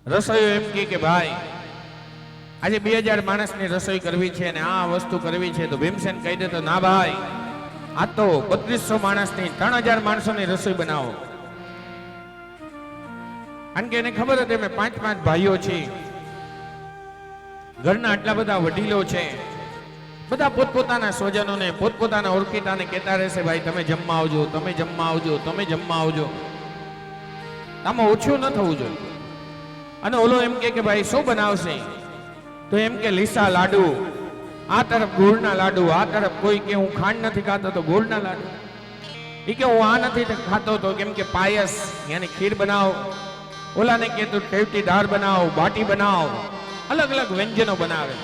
રસોઈયો એમ કે ભાઈ આજે 2000 માણસની રસોઈ કરવી છે અને આ વસ્તુ કરવી છે, તો ભીમસેન કહી દે તો ના ભાઈ, આ તો 3200 માણસની 3000 માણસોની રસોઈ બનાવો. કારણ કે એને ખબર હતી અમે 5 ભાઈઓ છીએ, ઘરના આટલા બધા વડીલો છે, બધા પોતપોતાના સ્વજનોને પોતપોતાના ઓળખીતાને કહેતા રહેશે ભાઈ તમે જમવા આવજો, તમે જમવા આવજો, તમે જમવા આવજો. આમાં ઓછું ન થવું જોઈએ. અને ઓલો એમ કે ભાઈ શું બનાવશે, તો એમ કે લીસા લાડુ, આ તરફ ગોળના લાડુ, આ તરફ કોઈ કે હું ખાંડ નથી ખાતો તો ગોળના લાડુ, એ કે હું આ નથી ખાતો તો કેમ કે પાયસ યાની ખીર બનાવો, ઓલાને કે તું ટેવટી દાળ બનાવો, બાટી બનાવો, અલગ અલગ વ્યંજનો બનાવે.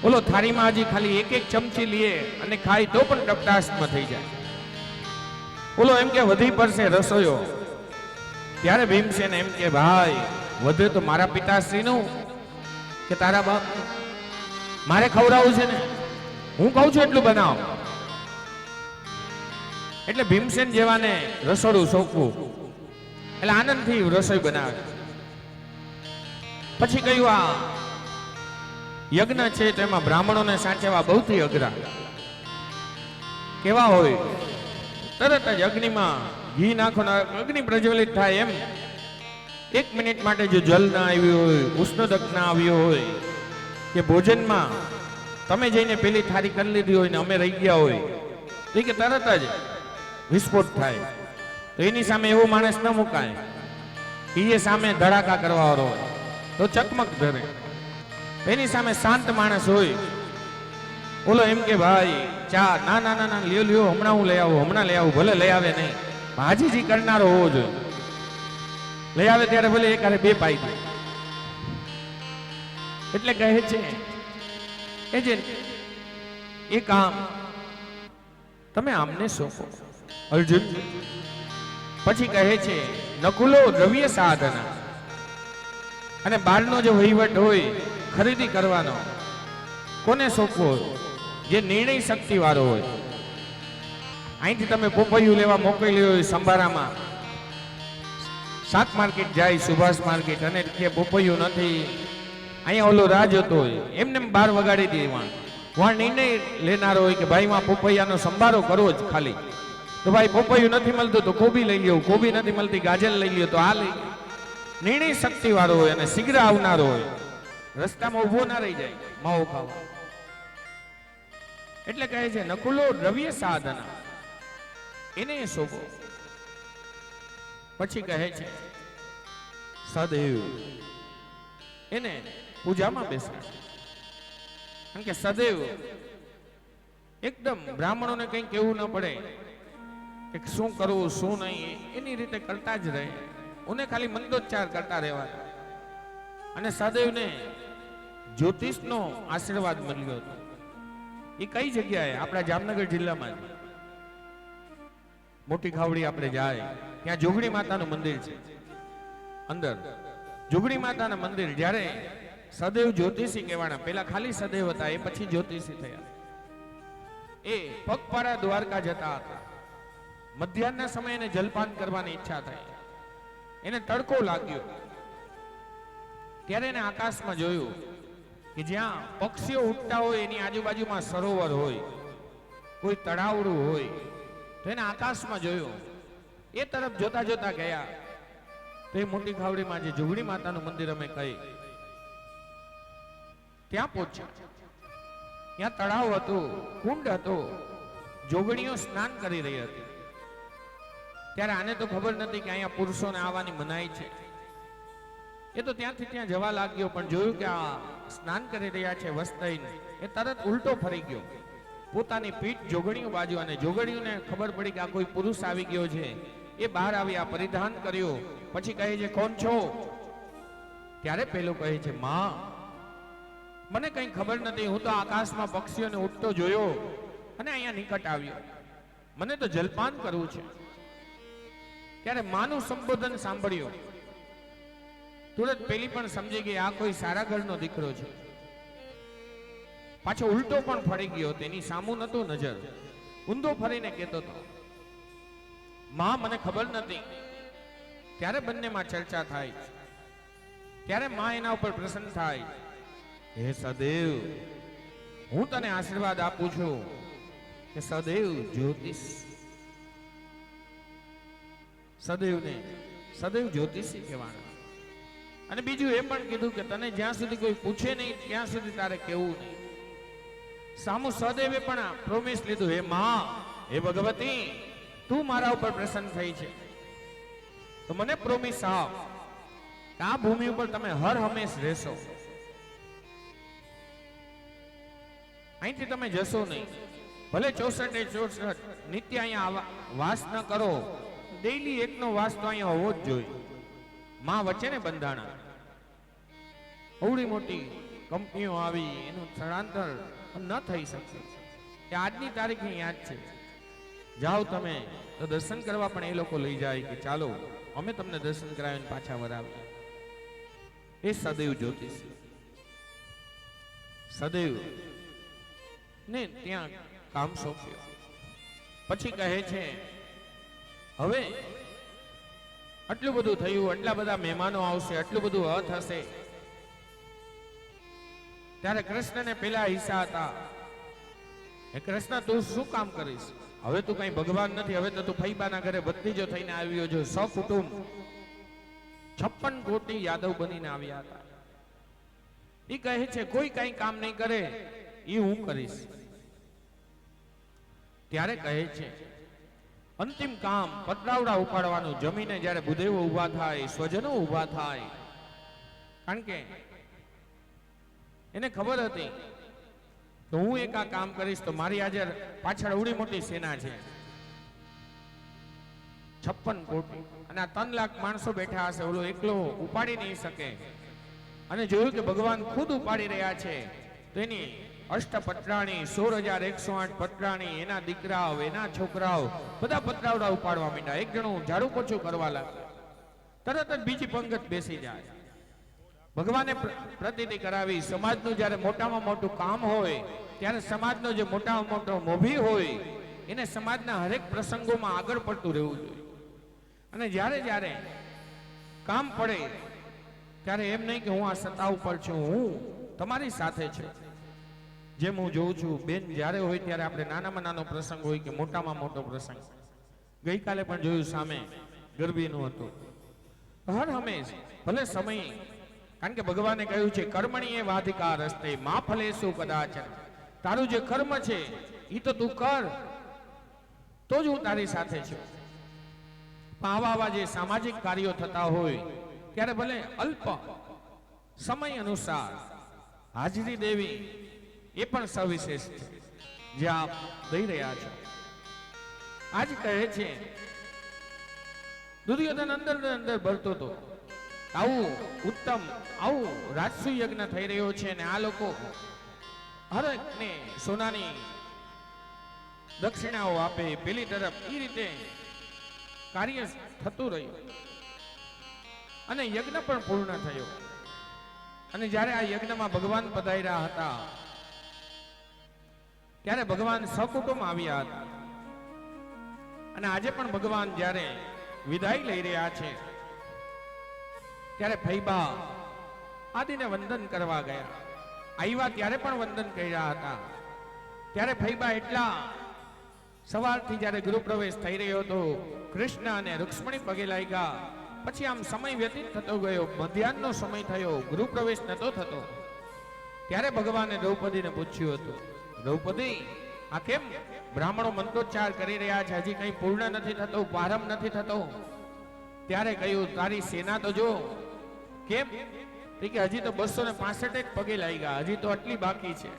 ઓલો થાળીમાં હજી ખાલી એક એક ચમચી લે અને ખાય તો પણ ડબડાસમાં થઈ જાય. ઓલો એમ કે વધી પડશે રસોઈયો. ત્યારે ભીમસેન એમ કે ભાઈ વધે તો મારા પિતાશ્રીનું કે તારા બાપ, મારે ખવડાવવું છે ને, હું કહું છું એટલું બનાવો. એટલે ભીમસેન જેવાને રસોડું સોંપવું એટલે આનંદથી રસોઈ બનાવે. પછી કહ્યું આ યજ્ઞ છે તો એમાં બ્રાહ્મણોને સાચવવા બહુથી અઘરા. કેવા હોય, તરત જ અગ્નિમાં ઘી નાખો, અગ્નિ પ્રજ્વલિત થાય એમ 1 મિનિટ માટે જો જલ ના આવ્યું હોય, ઉષ્ણદક ના આવ્યો હોય, કે ભોજનમાં તમે જઈને પેલી થાળી કરી લીધી હોય ને અમે રહી ગયા હોય, તો કે તરત જ વિસ્ફોટ થાય. તો એની સામે એવો માણસ ન મુકાય, એ સામે ધડાકા કરવા વાળો હોય તો ચકમક ધરે. એની સામે શાંત માણસ હોય, ઓલો એમ કે ભાઈ ચા, ના ના ના ના લ્યો લ્યો, હમણાં હું લઈ આવું, હમણાં લઈ આવું, ભલે લઈ આવે નહીં, હાજીજી કરનારો હોવો જોઈએ. લઈ આવે ત્યારે ભલે એક હારે 2 પાઈ થાય. એટલે કહે છે એ જે એ કામ તમે આમને સોંપો અર્જુન. પછી કહે છે નકુલો દ્રવ્ય સાધના, અને બહારનો જે વહીવટ હોય ખરીદી કરવાનો કોને સોંપવો, જે નિર્ણય શક્તિ વાળો હોય. અહીંથી તમે પોપૈયું લેવા મોકલી હોય સંભારામાં, શાક માર્કેટ જાય સુભાષ માર્કેટ અને કે પોપૈયું નથી, અહીંયા ઓલો રાહ જોતો હોય, એમને 12 વગાડી દે. વાં નિર્ણય લેનારો હોય કે ભાઈ માં પોપૈયાનો સંભારો કરવો જ ખાલી. તો ભાઈ પોપૈયું નથી મળતું તો કોબી લઈ લ્યો, કોબી નથી મળતી ગાજર લઈ લ્યો, તો આ લઈ. નિર્ણય શક્તિ વાળો હોય અને શીઘ્ર આવનારો હોય, રસ્તામાં ઉભો ના રહી જાય માવો ખાવા. એટલે કહે છે નકુલો દ્રવ્ય સાધના, એને શોભો. પછી કહે છે સદૈવ, એને પૂજામાં બેસાડે. કારણ કે સદૈવ એકદમ બ્રાહ્મણોને કંઈ કહેવું ન પડે કે શું કરવું શું નહીં, એની રીતે કરતા જ રહે. ઉને ખાલી મંદોચ્ચાર કરતા રહેવાના. અને સદૈવને જ્યોતિષનો આશીર્વાદ મળ્યો હતો. એ કઈ જગ્યાએ? આપણા જામનગર જિલ્લામાં મોટી ખાવડી આપણે જાય ત્યાં જોગણી માતાનું મંદિર છે. અંદર જોગણી માતાના મંદિર, જ્યારે સદૈવ જ્યોતિષી કહેવાના, પેલા ખાલી સદૈવ હતા, એ પછી જ્યોતિષી થયા. એ પગપાળા દ્વારકા જતા હતા. મધ્યાહના સમયે એને જલપાન કરવાની ઈચ્છા થઈ. એને તડકો લાગ્યો, ત્યારે એને આકાશમાં જોયું કે જ્યાં પક્ષીઓ ઉડતા હોય એની આજુબાજુમાં સરોવર હોય, કોઈ તળાવડું હોય. તો એને આકાશમાં જોયું. એ તરફ જોતા જોતા ગયા તો એ મોટી ખાવડીમાં જે જોગણી માતાનું મંદિર અમે કહી, ત્યાં પહોંચ્યા. ત્યાં તળાવ હતું, કુંડ હતો, જોગણીઓ સ્નાન કરી રહી હતી. ત્યારે આને તો ખબર નથી કે અહીંયા પુરુષોને આવવાની મનાઈ છે. એ તો ત્યાંથી ત્યાં જવા લાગ્યો, પણ જોયું કે આ સ્નાન કરી રહ્યા છે વસ્તઈને, એ તરત ઉલટો ફરી ગયો પોતાની પીઠ જોગણીઓ બાજુ. અને જોગણીઓને ખબર પડી કે આ કોઈ પુરુષ આવી ગયો છે. એ બહાર આવ્યા, પરિધાન કર્યો. પછી કહે છે કોણ છો? ત્યારે પેલો કહે છે માં, મને કઈ ખબર નથી, હું તો આકાશમાં પક્ષીઓને ઉડતો જોયો અને અહીંયા નિકટ આવ્યો, મને તો જલપાન કરવું છે. ત્યારે માનું સંબોધન સાંભળ્યું. તુરંત પેલી પણ સમજી ગઈ આ કોઈ સારા ઘરનો દીકરો છે. પાછો ઉલટો પણ ફરી ગયો, તેની સામું નતો નજર, ઊંધો ફરીને કહેતો હતો માં મને ખબર નથી. ત્યારે બંનેમાં ચર્ચા થાય. ત્યારે માં એના ઉપર પ્રસન્ન થાય, હે સદેવ, હું તને આશીર્વાદ આપું છું કે સદેવ જ્યોતિષ, સદેવને સદૈવ જ્યોતિષી કહેવાના. અને બીજું એ પણ કીધું કે તને જ્યાં સુધી કોઈ પૂછે નહીં ત્યાં સુધી તારે કહેવું નહીં. સામુ સદેવે પણ પ્રોમિસ લીધું, હે માં, હે ભગવતી, તું મારા ઉપર પ્રસન્ન થઈ છે તો મને પ્રોમિસ આપ કે આ ભૂમિ ઉપર તમે હર હંમેશ રહેશો, અહીંથી તમે જશો નહીં. ભલે 64 નિત્ય અહીંયા વાસ ન કરો, ડેઈલી એકનો વાસ તો અહીંયા હોવો જ જોઈએ. માં વચ્ચે ને બંધાણા, અવડી મોટી કંપનીઓ આવી, એનું સ્થળાંતર ન થઈ શકશે. એ આજની તારીખ યાદ છે. જાઓ તમે તો દર્શન કરવા પણ એ લોકો લઈ જાય કે ચાલો અમે તમને દર્શન કરાવીને પાછા વરાવીએ. એ સદૈવ જ્યોતિષ, સદૈવ ને ત્યાં કામ સોંપ્યું. પછી કહે છે, હવે આટલું બધું થયું, આટલા બધા મહેમાનો આવશે, આટલું બધું અર્થ હશે. ત્યારે કૃષ્ણને પેલા હિસ્સા હતા, હે કૃષ્ણ, તું શું કામ કરીશ? હવે તું કઈ ભગવાન નથી, હવે તો તું ફૈબાના ઘરે ભત્રીજો થઈને આવ્યો છો. સકુટુંબ 56 કોટી યાદવ બનીને આવ્યા હતા. એ કહે છે કોઈ કઈ કામ નહીં કરે, એ હું કરીશ. ત્યારે કહે છે અંતિમ કામ પતરાવડા ઉપાડવાનું. જમીને જ્યારે ભૂદેવો ઉભા થાય, સ્વજનો ઉભા થાય, કારણ કે એને ખબર હતી તો હું એક આ કામ કરીશ તો મારી આજે પાછળ અવડી મોટી સેના છે, 56 કોટી, અને આ 3 લાખ માણસો બેઠા હશે, ઓલો એકલો ઉપાડી નહીં શકે. અને જોયું કે ભગવાન ખુદ ઉપાડી રહ્યા છે તો એની અષ્ટપત્રાણી 16,108 પત્રાણી, એના દીકરાઓ, એના છોકરાઓ બધા પતરાવડા ઉપાડવા માંડ્યા. એક જણું ઝાડુ પોછું કરવા લાગ્યા, તરત જ બીજી પંગત બેસી જાય. ભગવાને પ્રતીતિ કરાવી, સમાજનું જ્યારે મોટામાં મોટું કામ હોય ત્યારે સમાજનો જે મોટામાં મોટો મોભી હોય એને સમાજના હરેક પ્રસંગોમાં આગળ પડતું રહેવું જોઈએ. અને જ્યારે જ્યારે કામ પડે ત્યારે એમ નહીં કે હું આ સત્તા ઉપર છું, હું તમારી સાથે છું. જેમ હું જોઉં છું, બેન જ્યારે હોય ત્યારે આપણે નાનામાં નાનો પ્રસંગ હોય કે મોટામાં મોટો પ્રસંગ, ગઈકાલે પણ જોયું સામે ગરબીનું હતું. હર હંમેશ ભલે સમય, કારણ કે ભગવાને કહ્યું છે કર્મણીએ વાધિકાર હસ્તે મા ફલેસુ કદાચન. તારું જે કર્મ છે એ તો તું કર, તો જ હું તારી સાથે છું. આવા જે સામાજિક કાર્યો થતા હોય ત્યારે ભલે અલ્પ સમય અનુસાર હાજરી દેવી એ પણ સવિશેષ છે, જે આપ દઈ રહ્યા છો. આજ કહે છે દુર્યોધન અંદર ને અંદર ભરતો હતો, આવું ઉત્તમ, આવું રાજસુ યજ્ઞ થઈ રહ્યો છે ને આ લોકો હરેકને સોનાની દક્ષિણાઓ આપે, પેલી તરફ એ રીતે કાર્ય થતું રહ્યું અને યજ્ઞ પણ પૂર્ણ થયો. અને જ્યારે આ યજ્ઞમાં ભગવાન પધાર્યા હતા ત્યારે ભગવાન સકુટુંબ આવ્યા હતા. અને આજે પણ ભગવાન જ્યારે વિદાય લઈ રહ્યા છે ત્યારે ફૈબા આદિને વંદન કરવા ગયા. આવ્યા ત્યારે પણ વંદન કર્યા હતા. ત્યારે ફૈબા એટલા સવારથી જ્યારે ગૃહપ્રવેશ થઈ રહ્યો હતો, કૃષ્ણ અને રૂક્ષ્મણી પગે લાગ્યા. પછી આમ સમય વ્યતીત થતો ગયો, મધ્યાહનનો સમય થયો, ગૃહપ્રવેશ નતો થતો. ત્યારે ભગવાને દ્રૌપદીને પૂછ્યું હતું, દ્રૌપદી, આ કેમ બ્રાહ્મણો મંત્રોચ્ચાર કરી રહ્યા છે, હજી કઈ પૂર્ણ નથી થતો, પ્રારંભ નથી થતો? ત્યારે કહ્યું, તારી સેના તો જો કેમ, કે હજી તો 265 જ પગે લાગ્યા, હજી તો આટલી બાકી છે.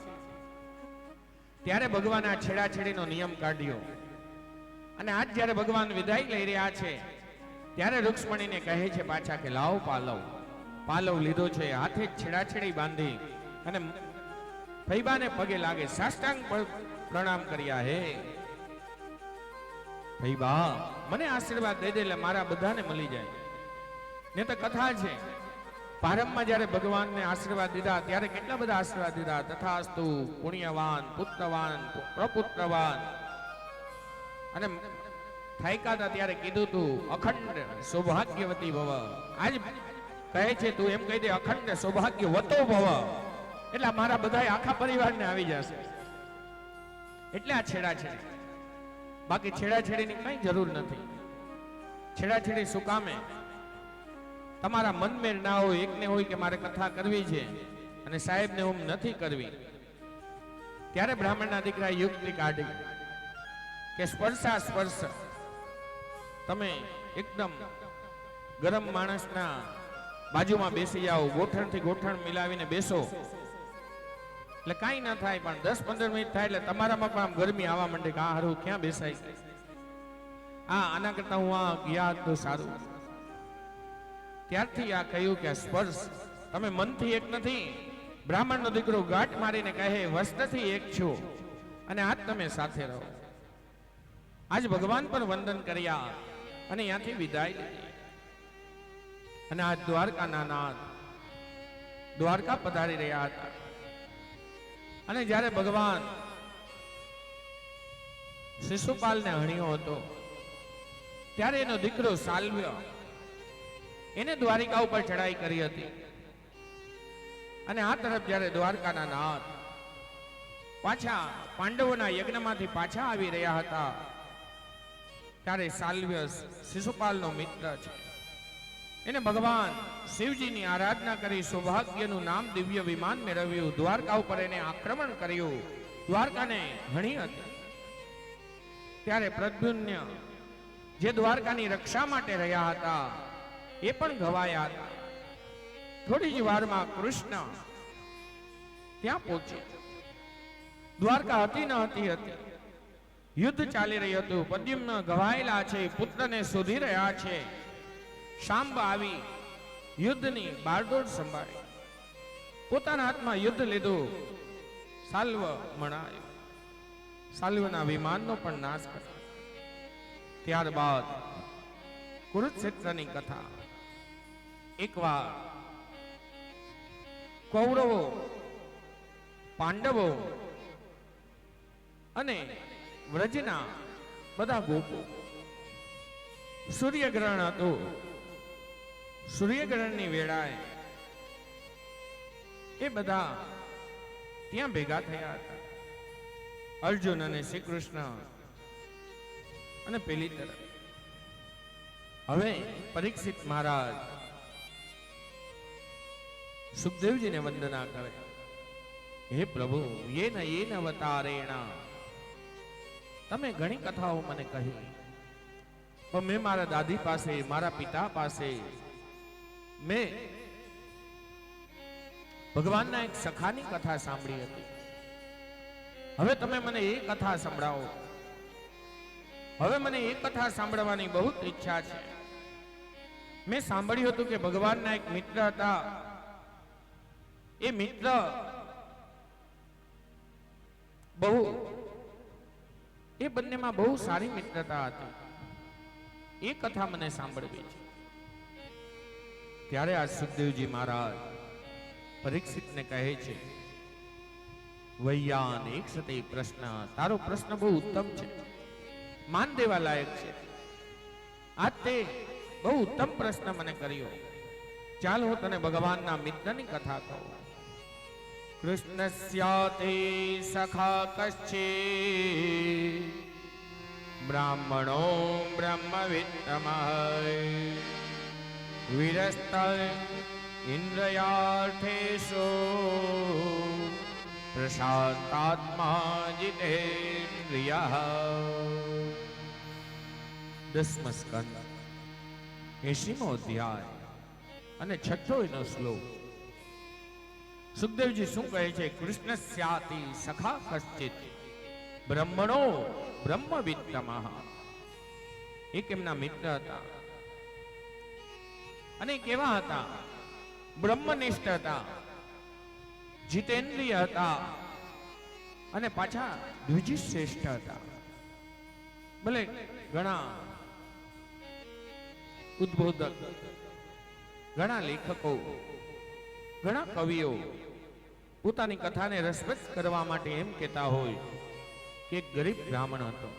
ત્યારે ભગવાન આ છેડાછેડીનો નિયમ કાઢ્યો. અને આજ જ્યારે ભગવાન વિદાય લઈ રહ્યા છે ત્યારે રૂક્ષ્મણીને કહે છે પાછા કે લાવો પાલવ. પાલવ લીધો છે, હાથે જ છેડાછેડી બાંધી અને ફૈબાને પગે લાગે, સાષ્ટાંગ પ્રણામ કર્યા. હે ફૈબા, મને આશીર્વાદ દે દે એટલે મારા બધાને મળી જાય. ને તો કથા છે, પ્રારંભમાં જ્યારે ભગવાનને આશીર્વાદ દીધા ત્યારે કેટલા બધા આશીર્વાદ દીધા, તથાસ્તુ, પુણ્યવાન, પુત્રવાન, પ્રપુત્રવાન. અને થાયકા હતા ત્યારે કીધું તું અખંડ સૌભાગ્યવતી ભવ. આજ કહે છે તું એમ કહી દે અખંડ સૌભાગ્ય વતો ભવ, એટલે મારા બધા આખા પરિવારને આવી જશે. એટલે આ છેડાછેડી, બાકી છેડાછેડીની કઈ જરૂર નથી. છેડાછેડી શું કામે? તમારા મનમેર ના હોય, એકને હોય કે મારે કથા કરવી છે અને સાહેબને હું નથી કરવી, ત્યારે બ્રાહ્મણના દીકરા યુક્તિ કાઢી કે સ્પર્શા સ્પર્શ, તમે એકદમ ગરમ માણસના બાજુમાં બેસી જાઓ, ગોઠણથી ગોઠણ મિલાવીને બેસો એટલે કાંઈ ના થાય, પણ 10-15 મિનિટ થાય એટલે તમારામાં પણ આમ ગરમી આવવા માંડે કે આ હારું ક્યાં બેસાય, આના કરતા હું આ ગયા તો સારું. ત્યારથી આ કહ્યું કે સ્પર્શ, તમે મનથી એક નથી. બ્રાહ્મણનો દીકરો ગાંઠ મારીને કહે વસ્ત્રથી એક છો અને આજ તમે સાથે રહો. આજ ભગવાન પર વંદન કર્યા અને ત્યાંથી વિદાય લીધી. અને આજ દ્વારકાના નાથ દ્વારકા પધારી રહ્યા હતા. અને જ્યારે ભગવાન શિશુપાલને હણ્યો હતો ત્યારે એનો દીકરો સાલ્વ્ય એને દ્વારિકા ઉપર ચડાઈ કરી હતી. અને આ તરફ જ્યારે દ્વારકાના નાથ પાછા પાંડવોના યજ્ઞમાંથી પાછા આવી રહ્યા હતા ત્યારે સાલ્વ્ય શિશુપાલનો મિત્ર છે. એને ભગવાન શિવજીની આરાધના કરી સૌભાગ્યનું નામ દિવ્ય વિમાન મેળવ્યું. દ્વારકા ઉપર એને આક્રમણ કર્યું, દ્વારકાને હણી હતી. ત્યારે પ્રદ્યુમ્ન જે દ્વારકાની રક્ષા માટે રહ્યા હતા એ પણ ઘવાયા હતા. થોડી જ વારમાં કૃષ્ણ ત્યાં પહોંચે. દ્વારકા હતી ન હતી હતી, યુદ્ધ ચાલી રહ્યું હતું. પ્રદ્યુમ્ન ઘવાયેલા છે, પુત્રને શોધી રહ્યા છે. શાંબ આવી યુદ્ધની બારડોળ સંભાળી, પોતાના હાથમાં યુદ્ધ લીધું. સાલ્વ મણાયો, સાલ્વના વિમાનનો પણ નાશ કર્યો. ત્યારબાદ કુરુક્ષેત્રની કથા. એકવાર કૌરવો, પાંડવો અને વ્રજના બધા ગોપો, સૂર્યગ્રહણ હતું. સૂર્યગ્રહણની વેળાએ એ બધા ત્યાં ભેગા થયા હતા. અર્જુન અને શ્રી કૃષ્ણ અને પેલી તરફ હવે પરીક્ષિત મહારાજ સુખદેવજીને વંદના કરે. હે પ્રભુ, યેન યેન અવતારેણ, તમે ઘણી કથાઓ મને કહી, પણ મેં મારા દાદી પાસે, મારા પિતા પાસે મેં ભગવાનના એક સખાની કથા સાંભળી હતી. હવે તમે મને એ કથા સંભળાવો. હવે મને એ કથા સાંભળવાની બહુ ઈચ્છા છે. મેં સાંભળ્યું હતું કે ભગવાનના એક મિત્ર હતા. એ મિત્ર એ બંનેમાં બહુ સારી મિત્રતા હતી. એ કથા મને સાંભળવી છે. ત્યારે આ સુખદેવજી મહારાજ પરીક્ષિતને કહે છે, વૈયાન એક સતે પ્રશ્ન, તારો પ્રશ્ન બહુ ઉત્તમ છે, માન દેવા લાયક છે. આજ તે બહુ ઉત્તમ પ્રશ્ન મને કર્યો. ચાલ હું તને ભગવાનના મિત્રની કથા કહું. કૃષ્ણસ્યાતે સખા કશ્ચિ બ્રાહ્મણો બ્રહ્મવિત્તમઃ વિરસ્ત ઇન્દ્રિયાર્થેષુ પ્રશાંતાત્મા જીતેન્દ્રિયઃ. 10મો સ્કંદ 80મો અધ્યાય અને 6થો એનો શ્લોક. સુખદેવજી શું કહે છે? કૃષ્ણ સ્યાતિ સખા કશ્ચિત બ્રહ્મણો બ્રહ્મવિત્તમઃ. એક એમના મિત્ર હતા અને કેવા હતા? બ્રહ્મનિષ્ઠ હતા, જીતેન્દ્રિય હતા અને પાછા દ્વિજશ્રેષ્ઠ હતા. ભલે ઘણા ઉદ્બોધક, ઘણા લેખકો, ઘણા કવિઓ પોતાની કથાને રસપ્રદ કરવા માટે એમ કહેતા હોય કે એક ગરીબ બ્રાહ્મણ હતો.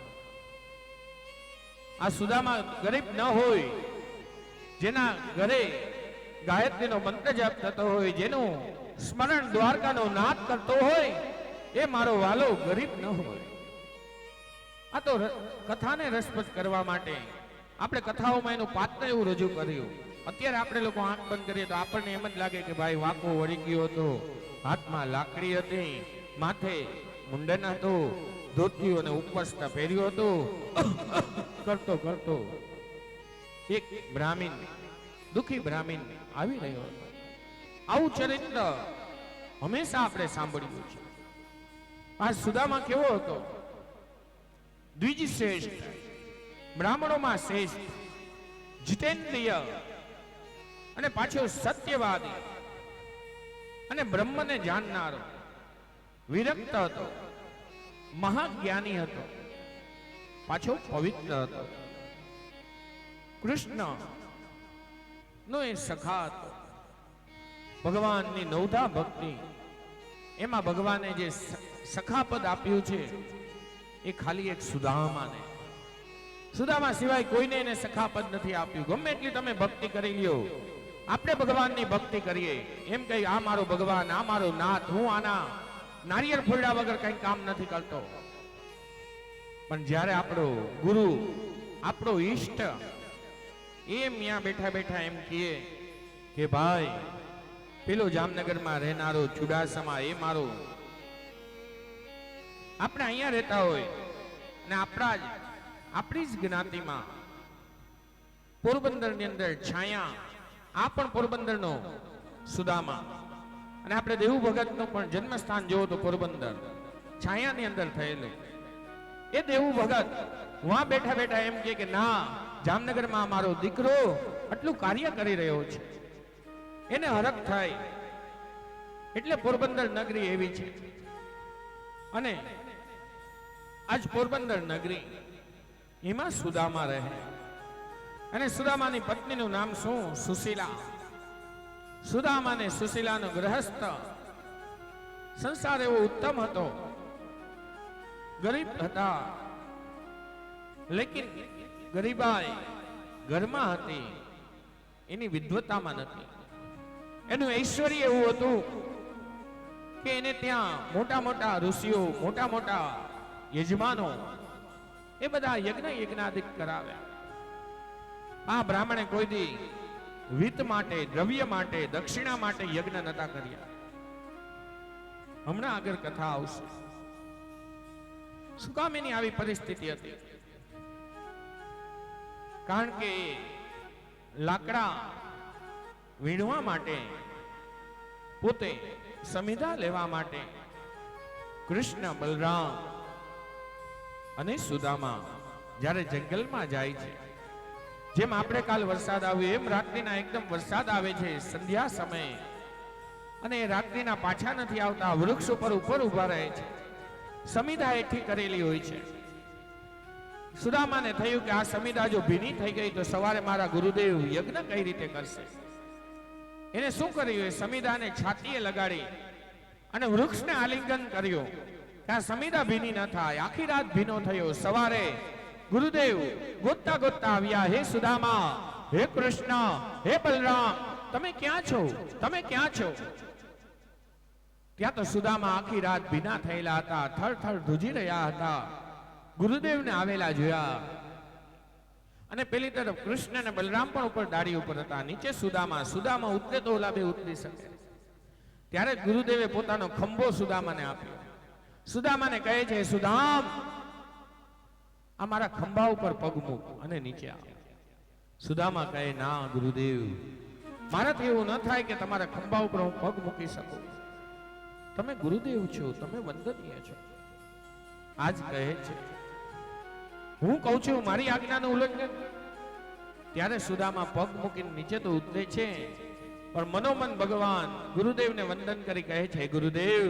આ સુદામા ગરીબ ન હોય, જેના ઘરે ગાયત્રીનો મંત્ર જાપ થતો હોય, જેનું સ્મરણ દ્વારકાનો નાદ કરતો હોય, એ મારો વાલો ગરીબ ન હોય. આ તો કથાને રસપ્રદ કરવા માટે આપણે કથાઓમાં એનું પાત્ર એવું રજૂ કર્યું. અત્યારે આપણે લોકો આંખ બંધ કરીએ તો આપણને એમ જ લાગે કે ભાઈ વાંકો વળી ગયો હતો, હાથમાં લાકડી હતી, માથે મુંડન હતું, ધોતિયું અને ઉપસ્તા પહેર્યું હતું, કરતો કરતો એક બ્રાહ્મણ, દુખી બ્રાહ્મણ આવી રહ્યો હતો. આવું ચરિત્ર હંમેશા આપણે સાંભળ્યું છે. આ સુદામા કેવો હતો? દ્વિજ શ્રેષ્ઠ, બ્રાહ્મણોમાં શ્રેષ્ઠ, જીતેન્દ્રિય અને પાછો સત્યવાદી અને બ્રહ્મને જાણનારો, વિરક્ત હતો, મહાજ્ઞાની હતો, પાછો પવિત્ર હતો. કૃષ્ણ નો એ સખા હતો. ભગવાનની નવધા ભક્તિ, એમાં ભગવાને જે સખાપદ આપ્યું છે એ ખાલી એક સુદામાને, સુદામા સિવાય કોઈને એને સખાપદ નથી આપ્યું. ગમે એટલી તમે ભક્તિ કરી લ્યો, આપણે ભગવાનની ભક્તિ કરીએ એમ કહી આ મારો ભગવાન, આ મારો નાથ, હું આના નારિયેળ ફોડ્યા વગર કઈ કામ નથી કરતો. પણ જ્યારે આપણો ગુરુ, આપણો ઈષ્ટ એમ ત્યાં બેઠા બેઠા એમ કહે કે ભાઈ પેલો જામનગરમાં રહેનારો ચુડાસમા એ મારો, આપણે અહીંયા રહેતા હોય ને આપણી જ જ્ઞાતિમાં પોરબંદરની અંદર છાયા, આ પણ પોરબંદરનો સુદામા, અને આપણે દેવું ભગતનું પણ જન્મસ્થાન જોવો તો પોરબંદર છાયાની અંદર થયેલું. એ દેવું ભગત વહાં બેઠા બેઠા એમ કે ના, જામનગરમાં મારો દીકરો આટલું કાર્ય કરી રહ્યો છે, એને હરખ થાય. એટલે પોરબંદર નગરી એવી છે. અને આજ પોરબંદર નગરી એમાં સુદામા રહે. અને સુદામાની પત્નીનું નામ શું? સુશીલા. સુદામા અને સુશીલાનો ગ્રહસ્થ સંસાર એવો ઉત્તમ હતો. ગરીબ હતા, લેકિન ગરીબાઈ ઘરમાં હતી, એની વિદ્વતામાં નથી. એનું ઐશ્વર્ય એવું હતું કે એને ત્યાં મોટા મોટા ઋષિઓ, મોટા મોટા યજમાનો એ બધા યજ્ઞાદિક કરાવ્યા. આ બ્રાહ્મણે કોઈ દી વિત્ત માટે, દ્રવ્ય માટે, દક્ષિણા માટે યજ્ઞ નતા કર્યા. હમણાં આગળ કથા આવશે. શું કામ એની આવી પરિસ્થિતિ હતી? કારણ કે લાકડા વીણવા માટે, પોતે સમિધા લેવા માટે કૃષ્ણ, બલરામ અને સુદામા જ્યારે જંગલમાં જાય છે, જેમ આપણે કાલ વરસાદ આવ્યો એમ રાત્રિના એકદમ વરસાદ આવે છે સંધ્યા સમયે, અને રાત્રિના પાછા નથી આવતા, વૃક્ષ ઉપર ઉભા રહે છે, સમિધા એઠી કરેલી હોય છે. સુદામાને થયું કે આ સમિધા જો ભીની થઈ ગઈ તો સવારે મારા ગુરુદેવ યજ્ઞ કઈ રીતે કરશે. એને શું કર્યું? એ સમિધાને છાતીએ લગાડી અને વૃક્ષને આલિંગન કર્યો કે આ સમિધા ભીની ન થાય. આખી રાત ભીનો થયો. સવારે ગુરુદેવ ગોતતા ગોતતા આવ્યા, હે સુદામા, હે કૃષ્ણ, હે બલરામ, તમે ક્યાં છો? તમે ક્યાં છો? ત્યાં તો સુદામા આખી રાત ભીના થયેલા હતા, થર થર ધ્રુજી રહ્યા હતા. ગુરુદેવને આવેલા જોયા, અને પેલી તરફ કૃષ્ણ અને બલરામ પણ ઉપર દાઢી ઉપર હતા, નીચે સુદામા. સુદામા ઉતરે તો ઓલા બે ઉતરી શકે. ત્યારે ગુરુદેવે પોતાનો ખંભો સુદામાને આપ્યો. સુદામાને કહે છે, સુદામ, આ મારા ખંભા ઉપર પગ મૂક અને નીચે આવ. સુદામા કહે, ના ગુરુદેવ, મારાથી એવું ન થાય કે તમારા ખંભા ઉપર હું પગ મૂકી શકું. તમે ગુરુદેવ છો, તમે વંદનીય છો. આજ કહે છે, હું કહું છું મારી આજ્ઞાનું ઉલ્લંઘન. ત્યારે સુદામા પગ મૂકીને નીચે તો ઉતરે છે, પણ મનોમન ભગવાન ગુરુદેવને વંદન કરી કહે છે, ગુરુદેવ,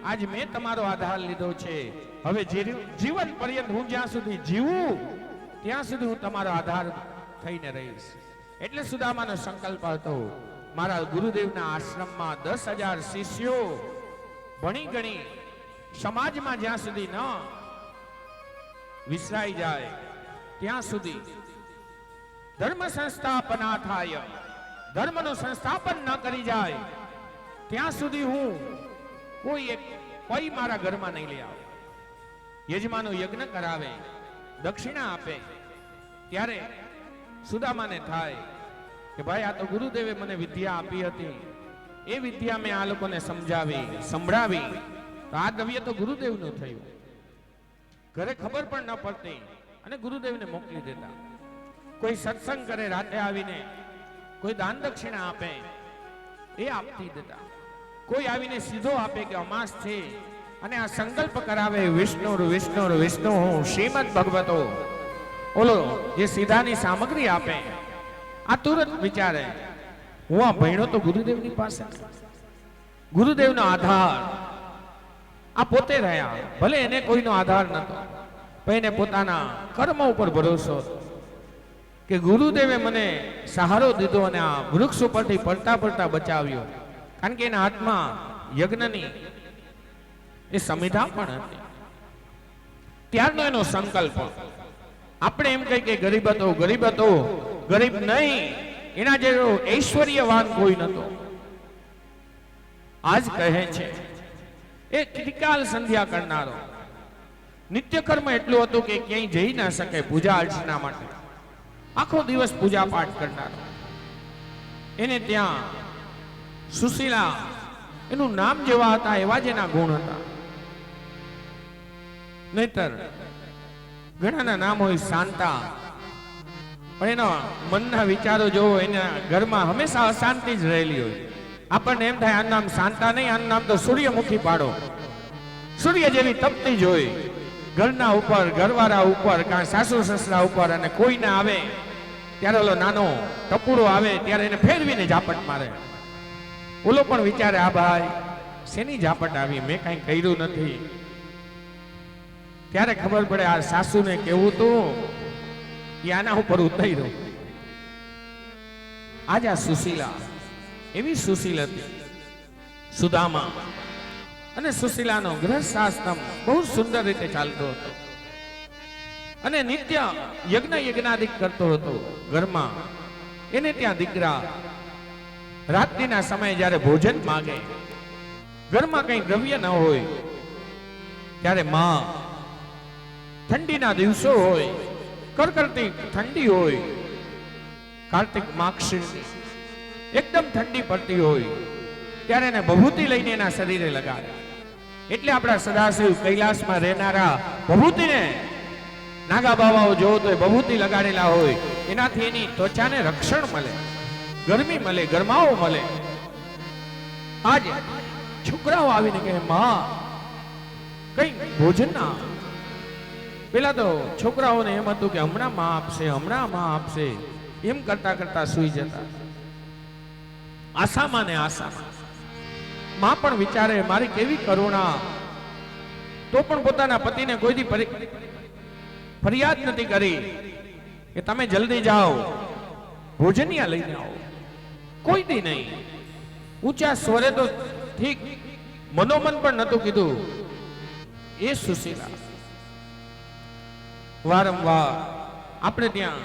આજ મેં તમારો આધાર લીધો છે, હવે જીવન પર્યંત હું જ્યાં સુધી જીવું ત્યાં સુધી હું તમારો આધાર થઈને રહીશ. એટલે સુદામાનો સંકલ્પ હતો, મારા ગુરુદેવના આશ્રમમાં 10,000 શિષ્યો ભણી ગણી સમાજમાં જ્યાં સુધી ન વિસરાઈ જાય ત્યાં સુધી ધર્મ સંસ્થાપના થાય, ધર્મનું સંસ્થાપન ન કરી જાય ત્યાં સુધી હું કોઈ એક પૈ મારા ઘરમાં નહીં લઈ આવે. યજમાનો યજ્ઞ કરાવે, દક્ષિણા આપે, ત્યારે સુદામાને થાય કે ભાઈ આ તો ગુરુદેવે મને વિદ્યા આપી હતી, એ વિદ્યા મેં આ લોકોને સમજાવી સંભળાવી, તો આ દ્રવ્ય તો ગુરુદેવનું થયું. ઘરે ખબર પણ ન પડતી અને ગુરુદેવને મોકલી દેતા. કોઈ સત્સંગ કરે રાતે આવીને, કોઈ દાન દક્ષિણા આપે એ આપતી દેતા, કોઈ આવીને સીધો આપે કે અમાસ છે અને આ સંકલ્પ કરાવે વિષ્ણુ વિષ્ણુ વિષ્ણુ હું શ્રીમદ ભગવતો, ઓલો જે સીધાની સામગ્રી આપે આ તુરંત વિચારે હું આ ભણ્યો તો ગુરુદેવની પાસે, ગુરુદેવનો આધાર આ પોતે રહ્યા, ભલે એને કોઈનો આધાર નતો પણ એને પોતાના કર્મ ઉપર ભરોસો કે ગુરુદેવે મને સહારો દીધો અને આ વૃક્ષ ઉપરથી પડતા પડતા બચાવ્યો. કારણ કે એના હાથમાં યજ્ઞની એ સંવિધા પણ હતી. ત્યારનો એનો સંકલ્પ. આપણે એમ કહી કે ગરીબ હતો, ગરીબ હતો, ગરીબ નહીં, એના જેવો ઐશ્વર્યવાન કોઈ નતો. આજ કહે છે એ ત્રિકાલ સંધ્યા કરનારો, નિત્ય કર્મ એટલું હતું કે ક્યાંય જઈ ના શકે પૂજા અર્ચના માટે, આખો દિવસ પૂજા પાઠ કરનારો. એને ત્યાં સુશીલા એનું નામ જેવા હતા એવા જ એના ગુણ હતા. નહીતર ઘણાના નામ હોય શાંતા, પણ એના મનના વિચારો જોવો એના ઘરમાં હંમેશા અશાંતિ જ રહેલી હોય. આપણને એમ થાય આનું નામ શાંતા નહીં, આનું નામ તો સૂર્યમુખી પાડો, સૂર્ય જેવી તપતી જ હોય ઘરના ઉપર, ઘરવાળા ઉપર, કાં સાસુ સસરા ઉપર. અને કોઈ ના આવે ત્યારે ઓલો નાનો ટપુરો આવે ત્યારે એને ફેરવીને ઝાપટ મારે. ઓલો પણ વિચારે આ ભાઈ શેની ઝાપટ આવી, મેં કઈ કર્યું નથી. ત્યારે ખબર પડે આ સાસુને કેવું તું કે આના ઉપર ઉતર્યો. આજ આ સુશીલા એવી સુશીલ હતી સુદામા, અને સુશીલાનો ગૃહસ્થાશ્રમ બહુ સુંદર રીતે ચાલતો હતો અને નિત્ય યજ્ઞાદિક કરતો હતો ઘરમાં. એને ત્યાં દીકરા રાત્રિના સમયે જ્યારે ભોજન માંગે, ઘરમાં કઈ દ્રવ્ય ન હોય ત્યારે માં, ઠંડીના દિવસો હોય, કડકડતી ઠંડી હોય, કાર્તિક માક્ષની એકદમ ઠંડી પડતી હોય ત્યારે એને ભભૂતિ લઈને એના શરીરે લગાડે. એટલે આપણા સદાશિવ કૈલાસમાં રહેનારા ભભૂતિને નાગા બાવાઓ જોવો તો ભભૂતિ લગાડેલા હોય, એનાથી એની ત્વચાને રક્ષણ મળે, ગરમી મળે, ગરમાવો મળે. આજ છોકરાઓ આવીને કહે માં કઈ ભોજન ના. પેલા તો છોકરાઓને એમ હતું કે હમણાં માં આપશે, હમણાં માં આપશે, એમ કરતા કરતા સુઈ જતા. આશામાં ને આશામાં માં પણ વિચારે મારી કેવી કરુણા, તો પણ પોતાના પતિને કોઈ દી ફરિયાદ નથી કરી કે તમે જલ્દી જાઓ ભોજનિયા લઈને આવો, કોઈ દી નહીં. ઊંચા સ્વરે તો ઠીક, મનોમન પણ નતું કીધું. એ સુશીલા વારંવાર આપણે ત્યાં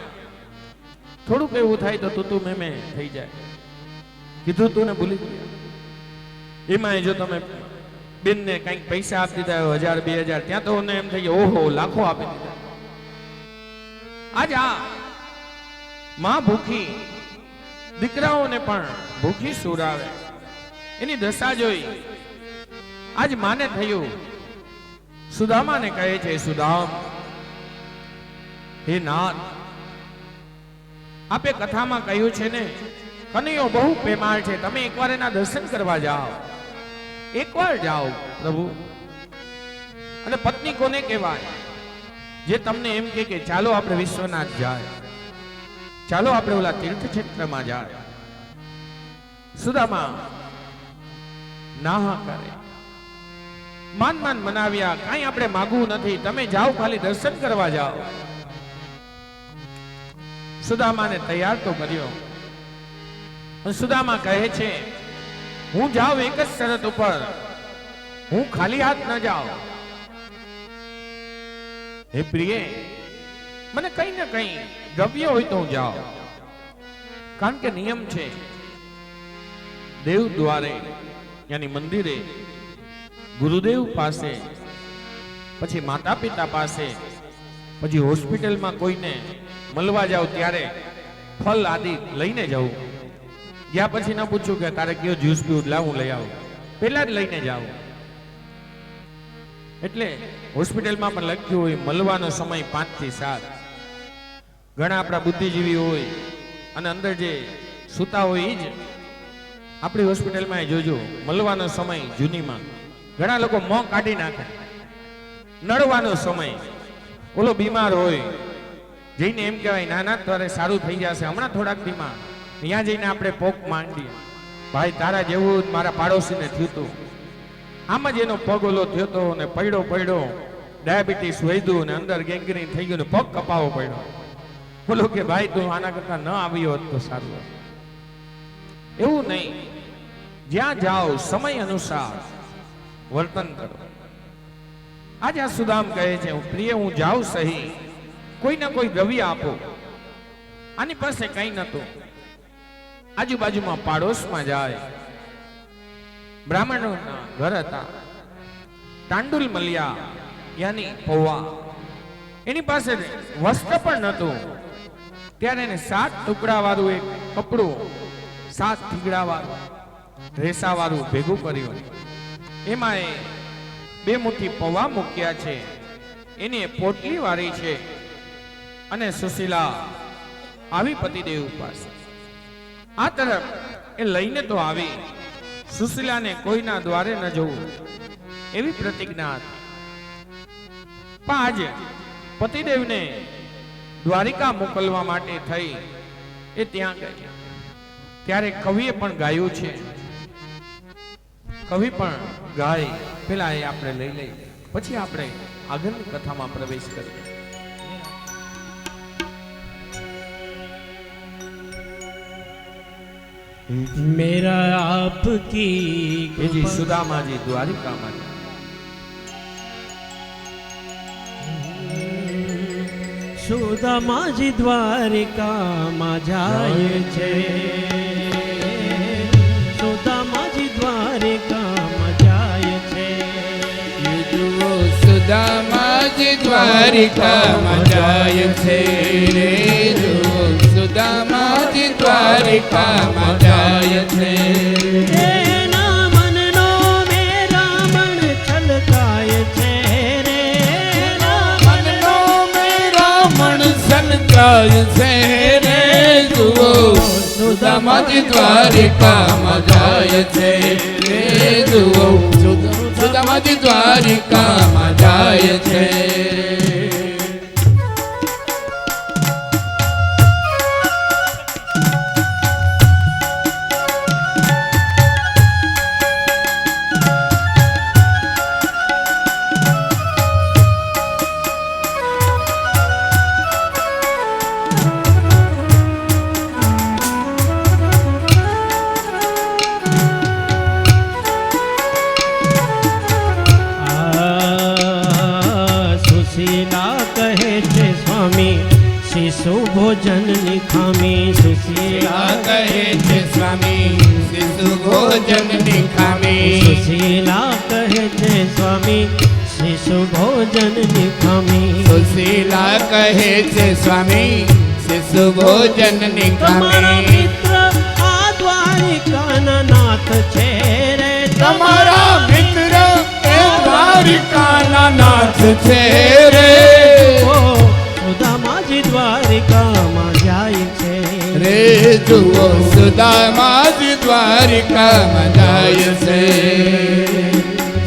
થોડુંક એવું થાય તો તું મેં થઈ જાય, કીધું તું ને ભૂલી ગયા. એમાં જો તમે બેનને કઈક પૈસા આપી દીધા 1000 2000, ત્યાં તો એમ થઈ જાય ઓહો લાખો આપી દીધા. આજ આ માં ભૂખી દીકરાઓને પણ ભૂખી સુરાવે, એની દશા જોઈ આજ માને થયું. સુદામાને કહે છે સુદામ, હે નાથ, આપે કથામાં કહ્યું છે ને કનૈયો બહુ પ્રેમાળ છે, તમે એકવાર એના દર્શન કરવા જાઓ, એકવાર જાઓ પ્રભુ. અને પત્ની કોને કહેવાય? જે તમને એમ કે ચાલો આપણે વિશ્વનાથ જાય, ચાલો આપણે ઓલા તીર્થ ક્ષેત્રમાં જાય. સુદામા ના કરે, માન મનાવ્યા, કાંઈ આપણે માગવું નથી, તમે જાઓ ખાલી દર્શન કરવા જાઓ. સુદામાને તૈયાર તો કર્યો. સુદામા કહે છે હું જાઉં એક જ શરત ઉપર, હું ખાલી હાથ ન જાઉં. હે પ્રિય, મને કઈ ને કઈ દ્રવ્ય હોય તો હું જાઉં, કારણ કે નિયમ છે દેવ દ્વારે યાની મંદિરે, ગુરુદેવ પાસે, પછી માતા પિતા પાસે, પછી હોસ્પિટલમાં કોઈને મળવા જાવ ત્યારે ફલ આદિ લઈને જવું. ગયા પછી ના પૂછું કે તારે કયો જ્યુસ પીવું, લાવું લઈ આવું, પેલા જ લઈને જાવ. એટલે હોસ્પિટલમાં પણ લખ્યું હોય મળવાનો સમય 5 થી 7. ઘણા આપણા બુદ્ધિજીવી હોય અને અંદર જે સૂતા હોય એ જ આપણી હોસ્પિટલમાં જોજો મળવાનો સમય જૂનીમાં ઘણા લોકો મોં કાઢી નાખે. નડવાનો સમય, ઓલો બીમાર હોય જઈને એમ કહેવાય નાના તારે સારું થઈ જશે હમણાં થોડાક દીમાં, ત્યાં જઈને આપણે પોક માંડીએ, ભાઈ તારા જેવું મારા પાડોશીને થયું હતું, આમ જ એનો પગ ઓલો થયો હતો ને પડ્યો ડાયાબિટીસ વધ્યું ને અંદર ગેંગ્રીન થઈ ગયું ને પગ કપાવો પડ્યો. બોલો કે ભાઈ તું આના કરતા ન આવ્યો હોત તો સારું. એવું નહીં, જ્યાં જાઓ સમય અનુસાર વર્તન કરો. આજે આ સુદામ કહે છે પ્રિય હું જાઉં સહી, કોઈ ના કોઈ દ્રવ્ય આપો. આની પાસે કઈ નતું, આજુબાજુમાં પાડોશમાં જાય, બ્રાહ્મણોના ઘર હતા, તાંડુલ મળ્યા યાની પૌવા, એની પાસે વસ્ત્ર પણ નતું. ત્યારે એને 7 ટુકડા વાળું એક કપડું, 7 ઠીગડા વાળું રેસા વાળું ભેગું કર્યું. એમાં એ 2 મુઠ્ઠી પૌવા મૂક્યા છે, એની પોટલી વાળી છે. અને સુશીલા આવી પતિદેવ પાસે આ તરફ એ લઈને તો આવી, સુશીલાને કોઈના દ્વારે ન જવું એવી પ્રતિજ્ઞા હતી. પણ આજે પતિદેવને દ્વારિકા મોકલવા માટે થઈ એ ત્યાં ગઈ. ત્યારે કવિએ પણ ગાયું છે, કવિ પણ ગાય. પેલા એ આપણે લઈ લઈએ, પછી આપણે આગળની કથામાં પ્રવેશ કરીએ. मेरा आपकी जी सुदामा जी द्वारिका में સુદામા જી દ્વારિકામાં જાય છે, સુદામા જી દ્વારિકામાં જાય છે. જુઓ સુદામા જી દ્વારિકામાં જાય છે રે, જુઓ સુદામા જી દ્વારિકામાં જાય છે. એના મનનો મેરામણ છલકાય છે રે, મનનો મેરામણ છલકાય છે રે, જુઓ સુદામા જી દ્વારિકામાં જાય છે રે, જુઓ સુદામા જી દ્વારિકામાં જાય છે. શિશુ ભોજન નિખામી, સુશીલા કહે છે સ્વામી શિશુ ભોજન નિખામી, સુશીલા કહે છે સ્વામી શિશુ ભોજન નિખામી, સુશીલા કહે છે સ્વામી શિશુ ભોજન તમારા નિખામી. મિત્ર આ દ્વારિકાના નાથ છે રે, તમારા મિત્ર એ દ્વારિકાના નાથ છે રે, સુદામા જી દ્વારિકામાં જાય છે રે, જુઓ સુદામા જી દ્વારિકામાં જાય છે.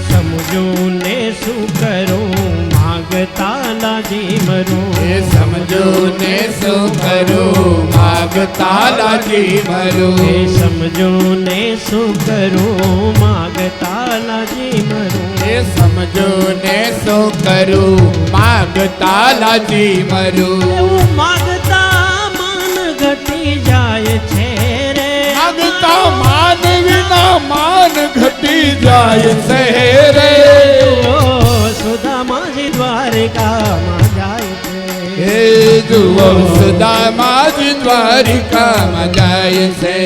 સમજું ને શું કરું માગતા લાજી મરું, એ સમજો ને શું કરું માગતા લાજી મરું, એ સમજો ને શું કરું માગતા લાજી મરું, એ સમજો ને શું કરું માગતા લાજી મરું. એવું માગતા માન ઘટી જાય છે રે, માગતા માન વિના માન ઘટી જાય છે રે, સુદામા જી દ્વારિકામાં જાય છે. હે જુઓ સુદામા જી દ્વારિકામાં જાય છે.